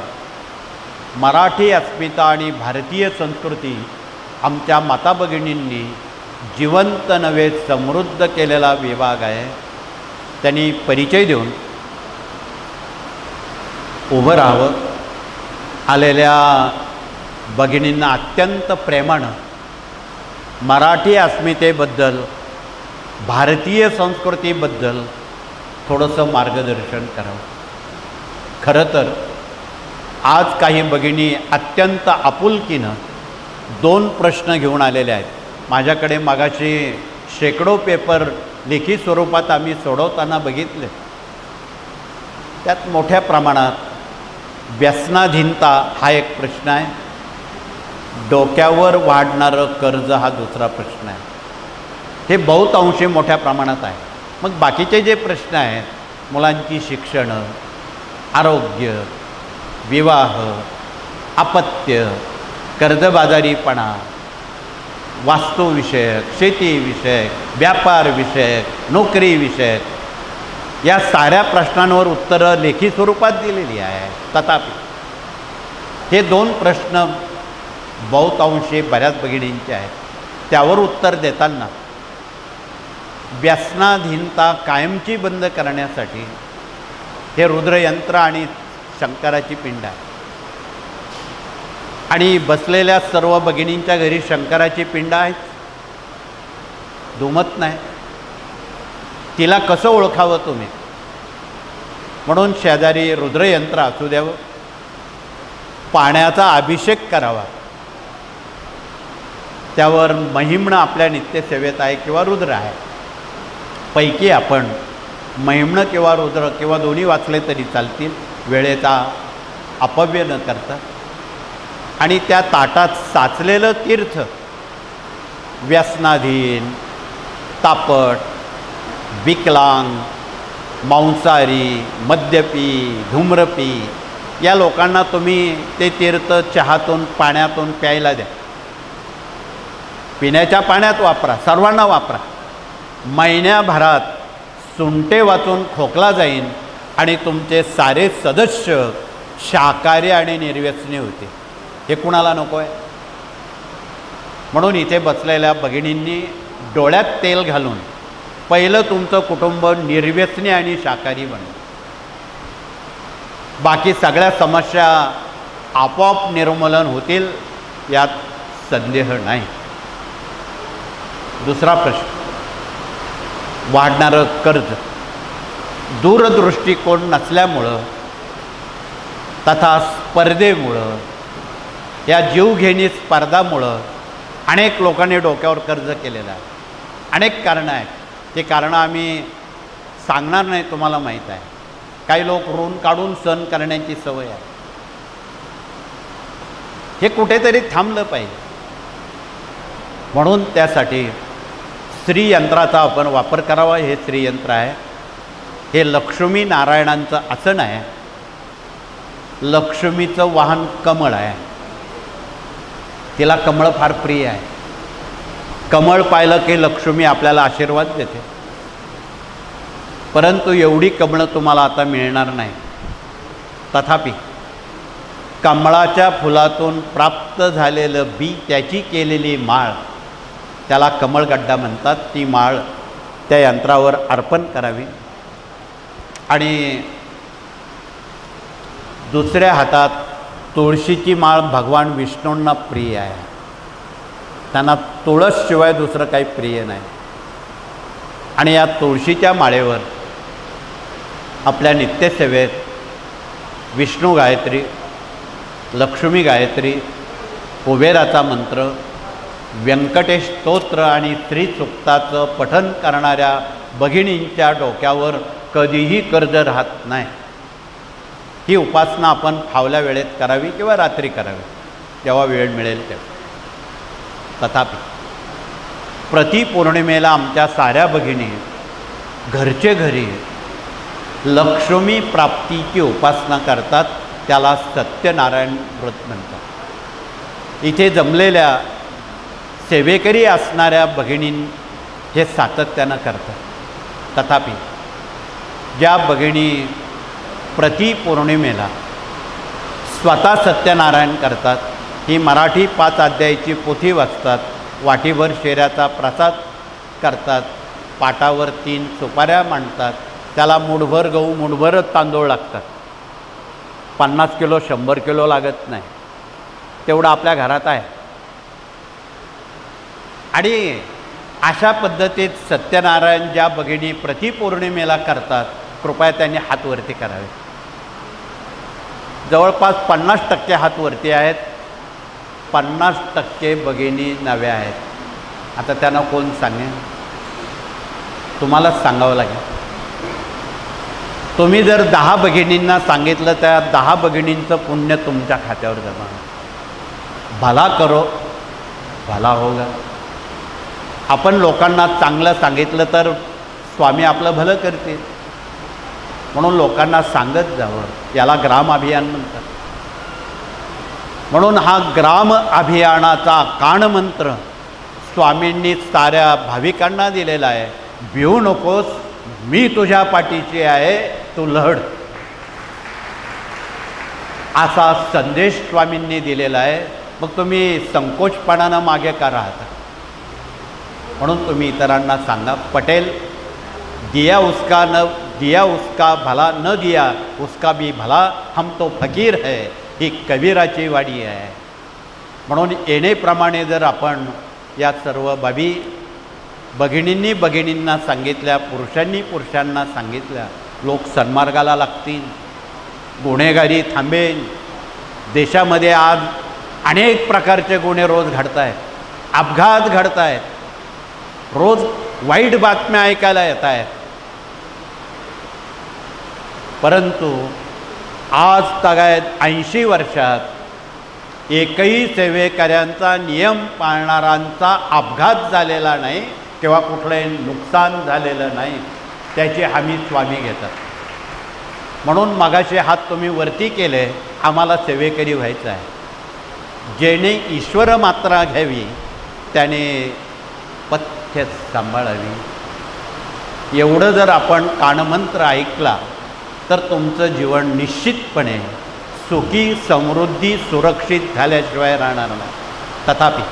मराठी अस्मिता आणि भारतीय संस्कृती आमच्या माता भगिनींनी जिवंत नव्हे समृद्ध केलेला विभाग आहे. त्यांनी परिचय देऊन उभं राहावं. आलेल्या भगिनींना अत्यंत प्रेमानं मराठी अस्मितेबद्दल, भारतीय संस्कृतीबद्दल थोडंसं मार्गदर्शन करावं. खरं तर आज काही भगिनी अत्यंत आपुलकीनं 2 प्रश्न घेऊन आलेले आहेत. माझ्याकडे मागाशी शेकडो पेपर लेखी स्वरूपात आम्ही सोडवताना बघितले. त्यात मोठ्या प्रमाणात व्यसनाधीनता हा एक प्रश्न आहे, डोक्यावर वाढणारं कर्ज हा दुसरा प्रश्न आहे. हे बहुतांशी मोठ्या प्रमाणात आहे. मग बाकीचे जे प्रश्न आहेत, मुलांची शिक्षणं, आरोग्य, विवाह, अपत्य, कर्जबाजारीपणा, वास्तुविषयक, शेतीविषयक, व्यापारविषयक, नोकरीविषयक या साऱ्या प्रश्नांवर उत्तरं लेखी स्वरूपात दिलेली आहे. तथापि हे 2 प्रश्न बहुतांशी बऱ्याच भगिनींचे आहेत. त्यावर उत्तर देताना व्यसनाधीनता कायमची बंद करण्यासाठी हे रुद्रयंत्र आणि शंकराची पिंड आहे. आणि बसलेल्या सर्व भगिनींच्या घरी शंकराची पिंड आहे, दुमत नाही. तिला कसं ओळखावं तुम्ही? म्हणून शेजारी रुद्रयंत्र असू द्यावं, पाण्याचा अभिषेक करावा, त्यावर महिम्न आपल्या नित्यसेवेत आहे किंवा रुद्र आहे. पैकी आपण महिम्न किंवा रुद्र किंवा दोन्ही वाचले तरी चालतील, वेळेचा अपव्यय न करता. आणि त्या ताटात साचलेलं तीर्थ व्यसनाधीन, तापट, विकलांग, मांसाहारी, मद्यपी, धूम्रपी या लोकांना तुम्ही ते तीर्थ चहातून पाण्यातून प्यायला द्या. पिण्याच्या पाण्यात वापरा, सर्वांना वापरा. महिन्याभरात सुंटे वाचून खोकला जाईन आणि तुमचे सारे सदस्य शाकाहारी आणि निर्व्यसनी होते. हे कुणाला नको आहे? म्हणून इथे बसलेल्या भगिनींनी डोळ्यात तेल घालून पहिलं तुमचं कुटुंब निर्व्यसनी आणि शाकाहारी बनवा. बाकी सगळ्या समस्या आपोआप निर्मूलन होतील, यात संदेह नाही. दुसरा प्रश्न, वाढणारं कर्ज. दूरदृष्टिकोन नसल्यामुळं तथा स्पर्धेमुळं, या जीवघेणी स्पर्धामुळं अनेक लोकांनी डोक्यावर कर्ज केलेलं आहे. अनेक कारणं आहेत, ते कारणं आम्ही सांगणार नाही, तुम्हाला माहीत आहे. काही लोक ऋण काढून सण करण्याची सवय आहे. हे कुठेतरी थांबलं पाहिजे. म्हणून त्यासाठी श्रीयंत्राचा आपण वापर करावा. हे श्रीयंत्र आहे, हे लक्ष्मी नारायणांचं आसन आहे. लक्ष्मीचं वाहन कमळ आहे. तिला कमळ फार प्रिय आहे. कमळ पाहिलं की लक्ष्मी आपल्याला आशीर्वाद देते. परंतु एवढी कमळं तुम्हाला आता मिळणार नाही. तथापि कमळाच्या फुलातून प्राप्त झालेलं बी, त्याची केलेली माळ, त्याला कमळगड्डा म्हणतात. ती माळ त्या यंत्रावर अर्पण करावी. आणि दुसऱ्या हातात तुळशीची माळ भगवान विष्णूंना प्रिय आहे. त्यांना तुळसशिवाय दुसरं काही प्रिय नाही. आणि या तुळशीच्या माळेवर आपल्या नित्यसेवेत विष्णू गायत्री, लक्ष्मी गायत्री, कुबेराचा मंत्र, व्यंकटेश स्तोत्र आणि श्रीसुक्ताचं पठन करणाऱ्या भगिनींच्या डोक्यावर कधीही कर्ज राहत नाही. ही उपासना आपण फावल्या वेळेत करावी किंवा रात्री करावी, जेव्हा वेळ मिळेल तेव्हा. तथापि प्रतिपौर्णिमेला आमच्या साऱ्या भगिनी घरचे घरी लक्ष्मी प्राप्तीची उपासना करतात. त्याला सत्यनारायण व्रत म्हणतात. इथे जमलेल्या सेवेकरी असणाऱ्या भगिनी हे सातत्यानं करतात. तथापि ज्या भगिनी प्रतिपौर्णिमेला स्वतः सत्यनारायण करतात, ही मराठी 5 अध्यायाची पोथी वाचतात, वाटीभर शेऱ्याचा प्रसाद करतात, पाटावर 3 सुपाऱ्या मांडतात, त्याला मुठभर गहू मुठभर तांदूळ लागतात. 50 किलो 100 किलो लागत नाही, तेवढं आपल्या घरात आहे. आणि अशा पद्धतीत सत्यनारायण ज्या भगिनी प्रतिपौर्णिमेला करतात, कृपया त्यांनी हात वरती करावे. जवळपास 50% हात वरती आहेत, 50% भगिनी नव्या आहेत. आता त्यांना कोण सांगेल? तुम्हालाच सांगावं लागेल. तुम्ही जर 10 भगिनींना सांगितलं, त्या 10 भगिनींचं पुण्य तुमच्या खात्यावर जमा. भला करो भला होगा. आपण लोकांना चांगलं सांगितलं तर स्वामी आपलं भलं करतील. म्हणून लोकांना सांगत जावं. याला ग्राम अभियान म्हणतात. म्हणून हा ग्राम अभियानाचा कानमंत्र स्वामींनी साऱ्या भाविकांना दिलेला आहे. भिवू नकोस, मी तुझ्या पाठीची आहे, तू लढ, असा संदेश स्वामींनी दिलेला आहे. मग तुम्ही संकोचपणानं मागे का राहता? म्हणून तुम्ही इतरांना सांगा, पटेल दिया उसका भला न दिया उसका भी भला, हम तो फकीर है, ही कबीराची वाडी आहे. म्हणून येणेप्रमाणे जर आपण या सर्व बाबी भगिनींना सांगितल्या, पुरुषांना सांगितल्या, लोक सन्मार्गाला लागतील, गुन्हेगारी थांबेल. देशामध्ये आज अनेक प्रकारचे गुन्हे रोज घडत आहेत, अपघात घडत आहेत, रोज वाईट बातम्या ऐकायला येत आहेत. परंतु आज तागायत 80 वर्षात एकही सेवेकऱ्यांचा, नियम पाळणाऱ्यांचा अपघात झालेला नाही किंवा कुठलंही नुकसान झालेलं नाही, त्याची हमी स्वामी घेतात. म्हणून मगाशी हात तुम्ही वरती केले, आम्हाला सेवेकरी व्हायचं आहे. जेणे ईश्वर मात्रा घ्यावी त्याने पथ्य सांभाळावी. एवढं जर आपण कानमंत्र ऐकला तर तुमचं जीवन निश्चितपणे सुखी, समृद्धी, सुरक्षित झाल्याशिवाय राहणार नाही. तथापि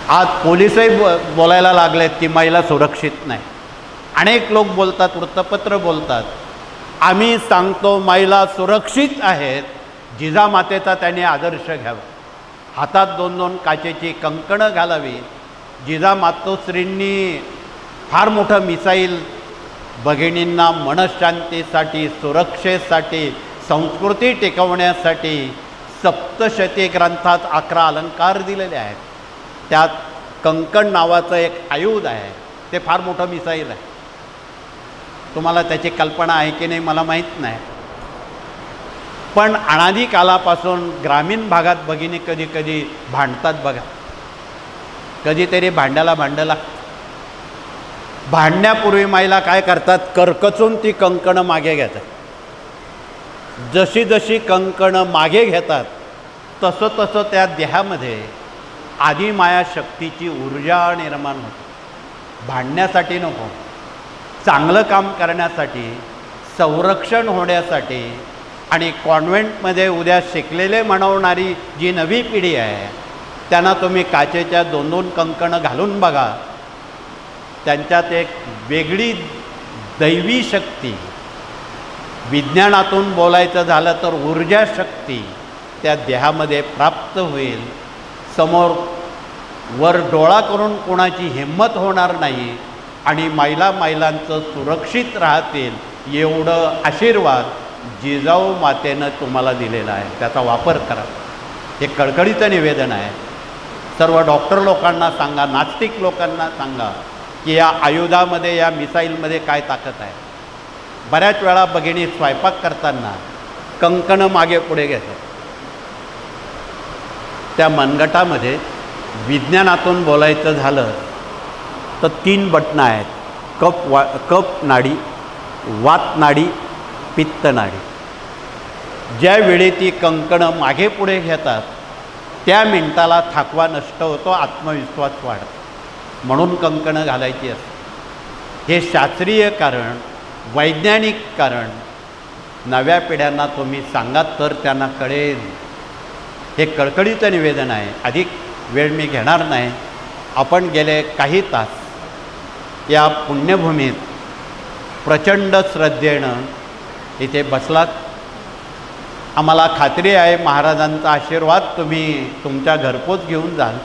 आज पोलिसही बोलायला लागलेत की महिला सुरक्षित नाही. अनेक लोक बोलतात, वृत्तपत्र बोलतात, आम्ही सांगतो महिला सुरक्षित आहेत. जिजामातेचा त्यांनी आदर्श घ्यावा, हातात 2-2 काचेची कंकणं घालावी. जिजामातोश्रींनी फार मोठं मिसाईल भगिनींना मनशांतीसाठी, सुरक्षेसाठी, संस्कृती टिकवण्यासाठी सप्तशती ग्रंथात 11 अलंकार दिलेले आहेत. त्यात कंकण नावाचं एक आयुध आहे, ते फार मोठं मिसाईल आहे. तुम्हाला त्याची कल्पना आहे की नाही मला माहीत नाही, पण अनादी कालापासून ग्रामीण भागात भगिनी कधी कधी भांडतात बघा. कधीतरी भांड्याला भांडं लागतं. भांडण्यापूर्वी महिला काय करतात, करकचून ती कंकणं मागे घेतात. जशी जशी कंकणं मागे घेतात तसं तसं त्या देहामध्ये आदिमाया शक्तीची ऊर्जा निर्माण होते. भांडण्यासाठी नको, चांगलं काम करण्यासाठी, संरक्षण होण्यासाठी. आणि कॉन्व्हेंटमध्ये उद्या शिकलेले म्हणवणारी जी नवी पिढी आहे त्यांना तुम्ही काचेच्या 2-2 कंकणं घालून बघा. त्यांच्यात एक वेगळी दैवी शक्ती, विज्ञानातून बोलायचं झालं तर ऊर्जा शक्ती त्या देहामध्ये प्राप्त होईल. समोर वर डोळा करून कोणाची हिंमत होणार नाही आणि महिलांचं सुरक्षित राहतील एवढं आशीर्वाद जिजाऊ मातेनं तुम्हाला दिलेला आहे. त्याचा वापर करा. हे कळकळीचं निवेदन आहे. सर्व डॉक्टर लोकांना सांगा, नास्तिक लोकांना सांगा की या आयुधामध्ये, या मिसाईलमध्ये काय ताकद आहे. बऱ्याच वेळा भगिनी स्वयंपाक करताना कंकणं मागे पुढे घेतात. त्या मनगटामध्ये विज्ञानातून बोलायचं झालं तर 3 बटणं आहेत. कफ नाडी, वात नाडी, पित्त नाडी. ज्यावेळी ती कंकणं मागे पुढे घेतात त्या मिनिटाला थकवा नष्ट होतो, आत्मविश्वास वाढतो. म्हणून कंकणं घालायची असते. हे शास्त्रीय कारण, वैज्ञानिक कारण नव्या पिढ्यांना तुम्ही सांगा तर त्यांना कळेल. हे कळकळीचं निवेदन आहे. अधिक वेळ मी घेणार नाही. आपण गेले काही तास या पुण्यभूमीत प्रचंड श्रद्धेनं इथे बसलात. आम्हाला खात्री आहे महाराजांचा आशीर्वाद तुम्ही तुमच्या घरपोच घेऊन जाल.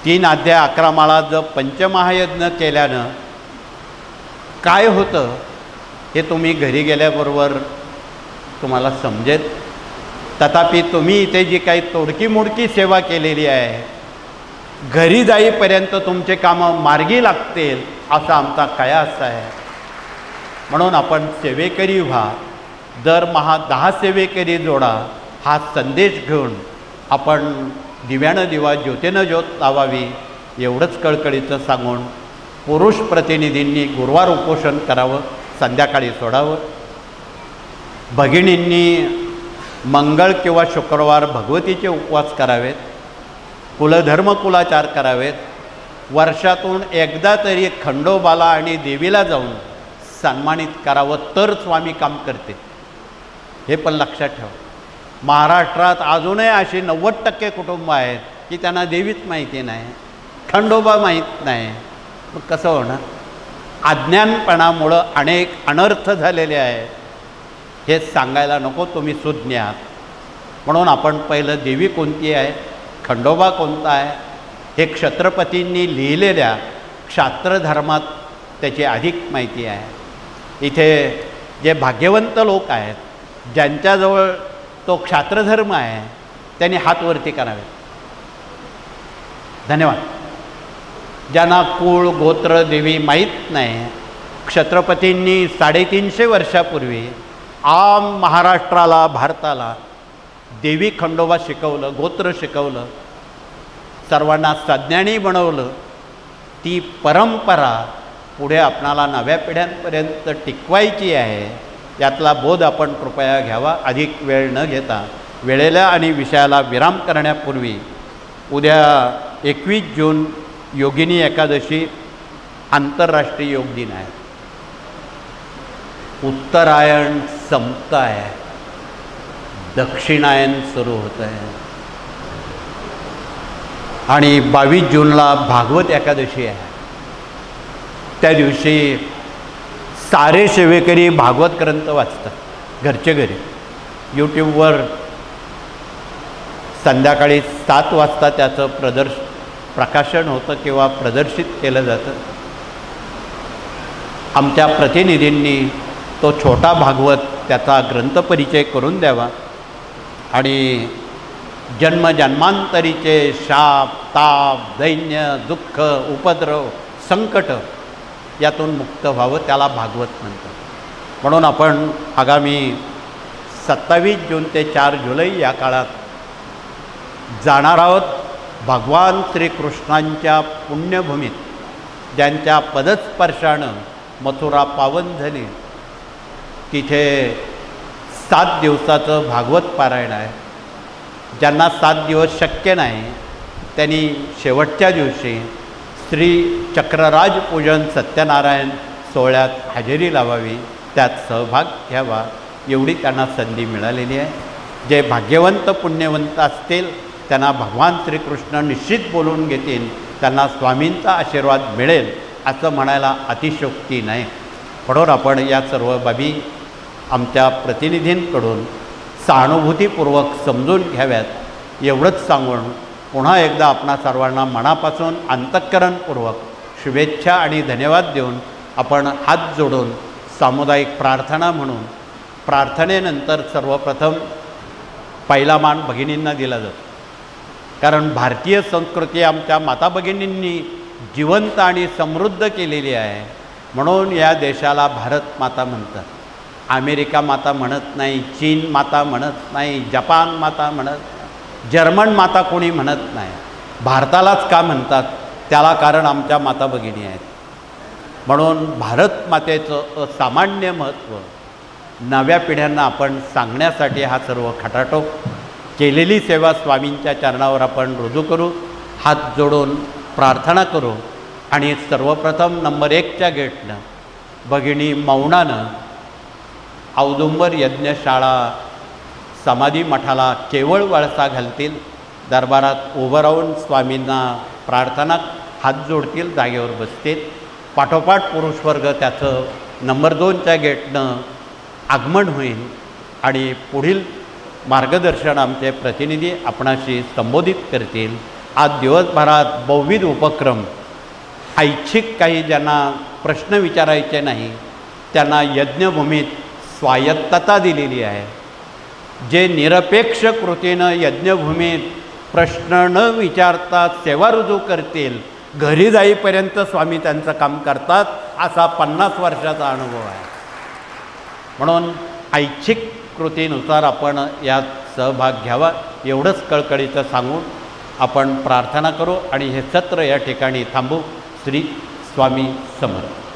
3 अध्याय 11 माळा जर पंचमहायज्ञ केल्यानं काय होतं हे तुम्ही घरी गेल्याबरोबर तुम्हाला समजेल. तथापि तुम्ही इथे जी काही तोडकी मोडकी सेवा केलेली आहे, घरी जाईपर्यंत तुमचे कामं मार्गी लागतील असा आमचा कयास आहे. म्हणून आपण सेवेकरी व्हा. दरमहा 10 सेवेकरी जोडा. हा संदेश घेऊन आपण दिव्यानं दिवा, ज्योतीनं ज्योत लावावी एवढंच कळकळीचं सांगून पुरुष प्रतिनिधींनी गुरुवार उपोषण करावं, संध्याकाळी सोडावं. भगिनींनी मंगळ किंवा शुक्रवार भगवतीचे उपवास करावेत, कुलधर्म कुलाचार करावेत. वर्षातून एकदा तरी खंडोबाला आणि देवीला जाऊन सन्मानित करावं तर स्वामी काम करते. हे पण लक्षात ठेवा. महाराष्ट्रात अजूनही अशी 90% कुटुंब आहेत की त्यांना देवीच माहिती नाही. खंडोबा माहीत नाही, मग कसं होणार? अज्ञानपणामुळं अनेक अनर्थ झालेले आहे, हे सांगायला नको तुम्ही सुज्ञ आहात. म्हणून आपण पहिलं देवी कोणती आहे, खंडोबा कोणता आहे, हे क्षत्रपतींनी लिहिलेल्या क्षात्रधर्मात त्याची अधिक माहिती आहे. इथे जे भाग्यवंत लोक आहेत, ज्यांच्याजवळ तो क्षात्रधर्म आहे, त्यांनी हात वरती करावे. धन्यवाद. ज्यांना कुळ गोत्र देवी माहीत नाही, क्षत्रपतींनी 350 वर्षापूर्वी आम महाराष्ट्राला, भारताला देवी खंडोबा शिकवलं, गोत्र शिकवलं, सर्वांना सज्ञानी बनवलं. ती परंपरा पुढे आपणाला नव्या पिढ्यांपर्यंत टिकवायची आहे, यातला बोध आपण कृपया घ्यावा. अधिक वेळ न घेता वेळेला आणि विषयाला विराम करण्यापूर्वी उद्या 21 जून योगिनी एकादशी आंतरराष्ट्रीय योग दिन आहे. उत्तरायण संपत आहे, दक्षिणायन सुरू होत आहे आणि 22 जूनला भागवत एकादशी आहे. त्या दिवशी सारे सेवेकरी भागवत ग्रंथ वाचतात घरचे घरी. यूट्यूबवर संध्याकाळी 7 वाजता त्याचं प्रकाशन होतं किंवा प्रदर्शित केलं जातं. आमच्या प्रतिनिधींनी तो छोटा भागवत त्याचा ग्रंथपरिचय करून द्यावा आणि जन्मजन्मांतरीचे शाप, ताप, दैन्य, दुःख, उपद्रव, संकट यातून मुक्त व्हावं, त्याला भागवत म्हणतात. म्हणून आपण आगामी 27 जून ते 4 जुलै या काळात जाणार आहोत भगवान श्रीकृष्णांच्या पुण्यभूमीत, ज्यांच्या पदस्पर्शानं मथुरा पावन झाली. तिथे 7 दिवसाचं भागवत पारायण आहे. ज्यांना 7 दिवस शक्य नाही, त्यांनी शेवटच्या दिवशी श्री चक्रराज पूजन सत्यनारायण सोहळ्यात हजेरी लावावी, त्यात सहभाग घ्यावा, एवढी त्यांना संधी मिळालेली आहे. जे भाग्यवंत पुण्यवंत असतील त्यांना भगवान श्रीकृष्ण निश्चित बोलवून घेतील, त्यांना स्वामींचा आशीर्वाद मिळेल असं म्हणायला अतिशयोक्ती नाही. म्हणून आपण या सर्व बाबी आमच्या प्रतिनिधींकडून सहानुभूतीपूर्वक समजून घ्याव्यात, एवढंच सांगून पुन्हा एकदा आपणा सर्वांना मनापासून अंतःकरणपूर्वक शुभेच्छा आणि धन्यवाद देऊन आपण हात जोडून सामुदायिक प्रार्थना म्हणून, प्रार्थनेनंतर सर्वप्रथम पहिला मान भगिनींना दिला जातो. कारण भारतीय संस्कृती आमच्या माता भगिनींनी जिवंत आणि समृद्ध केलेली आहे. म्हणून या देशाला भारत माता म्हणतात. अमेरिका माता म्हणत नाही, चीन माता म्हणत नाही, जपान माता म्हणत नाही, जर्मन माता कोणी म्हणत नाही. भारतालाच का म्हणतात? त्याला कारण आमच्या माता भगिनी आहेत. म्हणून भारत मातेचं असामान्य महत्त्व नव्या पिढ्यांना आपण सांगण्यासाठी हा सर्व खटाटोप, केलेली सेवा स्वामींच्या चरणावर आपण रुजू करू, हात जोडून प्रार्थना करू आणि सर्वप्रथम नंबर 1च्या गेटनं भगिनी मौनानं औदुंबर यज्ञशाळा समाधी मठाला केवळ वळसा घालतील, दरबारात उभं राहून स्वामींना प्रार्थना हात जोडतील, जागेवर बसतील. पाठोपाठ पुरुषवर्ग त्याचं नंबर 2च्या गेटनं आगमन होईल आणि पुढील मार्गदर्शन आमचे प्रतिनिधी आपणाशी संबोधित करतील. आज दिवसभरात बहुविध उपक्रम, ऐच्छिक काही ज्यांना प्रश्न विचारायचे नाही त्यांना यज्ञभूमीत स्वायत्तता दिलेली आहे. जे निरपेक्ष कृतीनं यज्ञभूमीत प्रश्न न विचारता सेवा रुजू करतील, घरी जाईपर्यंत स्वामी त्यांचं काम करतात, असा 50 वर्षाचा अनुभव आहे. म्हणून ऐच्छिक कृतीनुसार आपण यात सहभाग घ्यावा, एवढंच कळकळीचं सांगून आपण प्रार्थना करू आणि हे सत्र या ठिकाणी थांबू. श्री स्वामी समर्थ.